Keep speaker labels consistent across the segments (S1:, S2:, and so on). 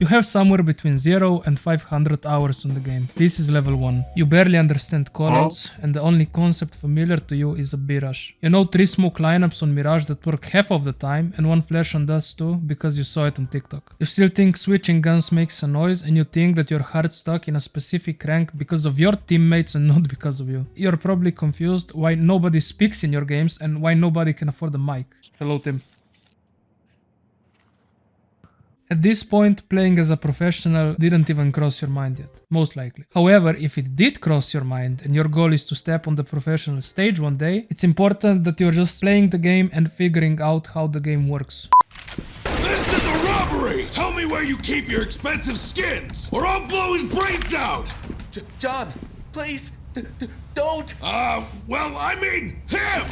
S1: You have somewhere between 0 and 500 hours on the game. This is level 1. You barely understand callouts, and the only concept familiar to you is a B-Rush. You know 3 smoke lineups on Mirage that work half of the time, and 1 flash on Dust too, because you saw it on TikTok. You still think switching guns makes a noise, and you think that you're hard stuck in a specific rank because of your teammates and not because of you. You're probably confused why nobody speaks in your games and why nobody can afford a mic. Hello, Tim. At this point, playing as a professional didn't even cross your mind yet, most likely. However, if it did cross your mind and your goal is to step on the professional stage one day, it's important that you're just playing the game and figuring out how the game works.
S2: This is a robbery! Tell me where you keep your expensive skins, or I'll blow his brains out!
S3: John, please, don't!
S2: Well, I mean him!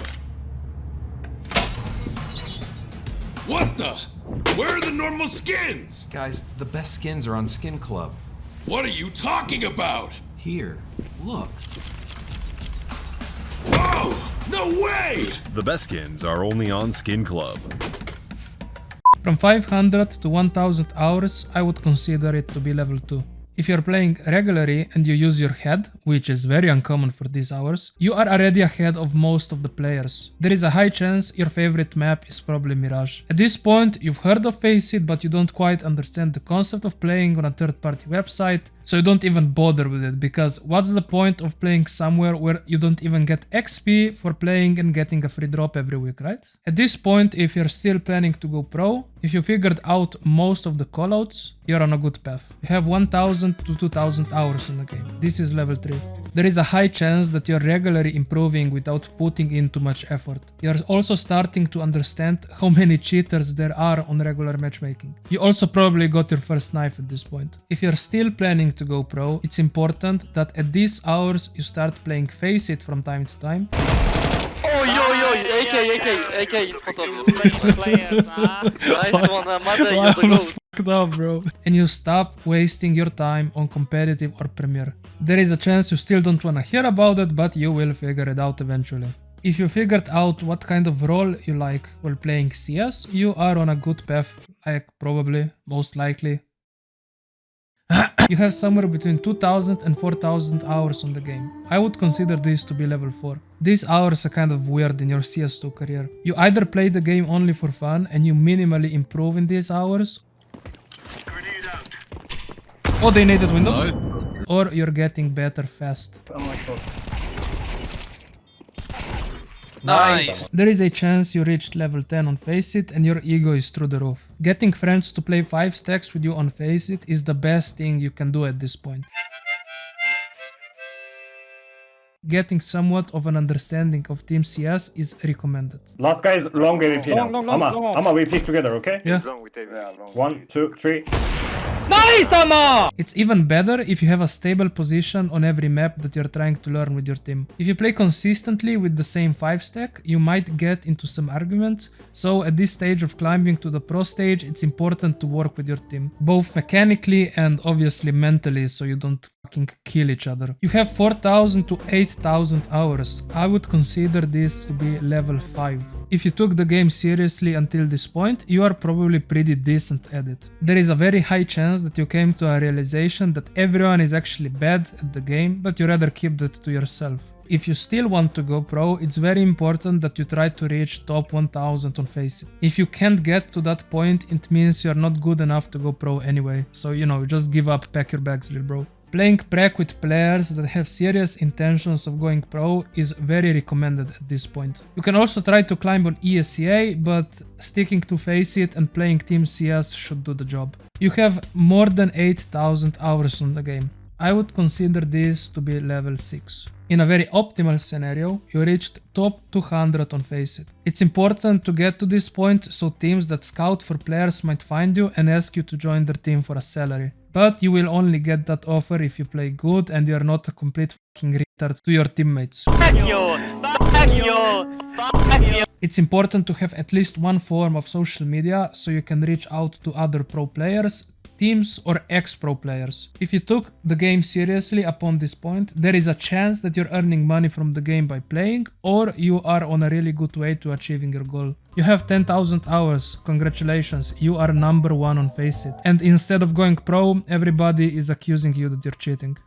S2: What the? Where are the normal skins?
S3: Guys, the best skins are on SkinClub.
S2: What are you talking about?
S3: Here, look.
S2: Oh, no way!
S4: The best skins are only on SkinClub.
S1: From 500 to 1000 hours, I would consider it to be level 2. If you're playing regularly and you use your head, which is very uncommon for these hours, you are already ahead of most of the players. There is a high chance your favorite map is probably Mirage. At this point, you've heard of Faceit, but you don't quite understand the concept of playing on a third-party website, so you don't even bother with it, because what's the point of playing somewhere where you don't even get XP for playing and getting a free drop every week, right? At this point, if you're still planning to go pro, if you figured out most of the callouts, you're on a good path. You have 1000 to 2000 hours in the game. This is level 3. There is a high chance that you're regularly improving without putting in too much effort. You're also starting to understand how many cheaters there are on regular matchmaking. You also probably got your first knife at this point. If you're still planning to go pro, it's important that at these hours you start playing Faceit from time to time.
S5: AK in front of you. Nice one, my bad,
S1: I
S5: you're the
S1: almost
S5: goal.
S1: fucked up, bro. And you stop wasting your time on competitive or premier. There is a chance you still don't wanna hear about it, but you will figure it out eventually. If you figured out what kind of role you like while playing CS, you are on a good path, like probably, most likely. You have somewhere between 2000 and 4000 hours on the game. I would consider this to be level 4. These hours are kind of weird in your CS2 career. You either play the game only for fun and you minimally improve in these hours. Oh, they naded window. Or you're getting better fast.
S5: Nice.
S1: There is a chance you reached level 10 on Faceit and your ego is through the roof. Getting friends to play 5 stacks with you on Faceit is the best thing you can do at this point. Getting somewhat of an understanding of Team CS is recommended.
S6: Last guy is long AVP now. Amma, we pick together, okay?
S1: Yeah.
S6: 1, 2, 3.
S1: Nice, Amma! It's even better if you have a stable position on every map that you're trying to learn with your team. If you play consistently with the same 5 stack, you might get into some arguments, so at this stage of climbing to the pro stage, it's important to work with your team, both mechanically and obviously mentally, so you don't fucking kill each other. You have 4000 to 8000 hours. I would consider this to be level 5. If you took the game seriously until this point, you are probably pretty decent at it. There is a very high chance that you came to a realization that everyone is actually bad at the game, but you rather keep that to yourself. If you still want to go pro, it's very important that you try to reach top 1000 on Faceit. If you can't get to that point, it means you're not good enough to go pro anyway. So, you know, just give up, pack your bags, little bro. Playing prec with players that have serious intentions of going pro is very recommended at this point. You can also try to climb on ESEA, but sticking to Faceit and playing Team CS should do the job. You have more than 8000 hours on the game. I would consider this to be level 6. In a very optimal scenario, you reached top 200 on Faceit. It's important to get to this point so teams that scout for players might find you and ask you to join their team for a salary. But you will only get that offer if you play good and you're not a complete fucking retard to your teammates.
S5: Thank you.
S1: It's important to have at least one form of social media so you can reach out to other pro players, teams, or ex-pro players. If you took the game seriously upon this point, there is a chance that you're earning money from the game by playing, or you are on a really good way to achieving your goal. You have 10,000 hours, congratulations, you are #1 on Faceit. And instead of going pro, everybody is accusing you that you're cheating.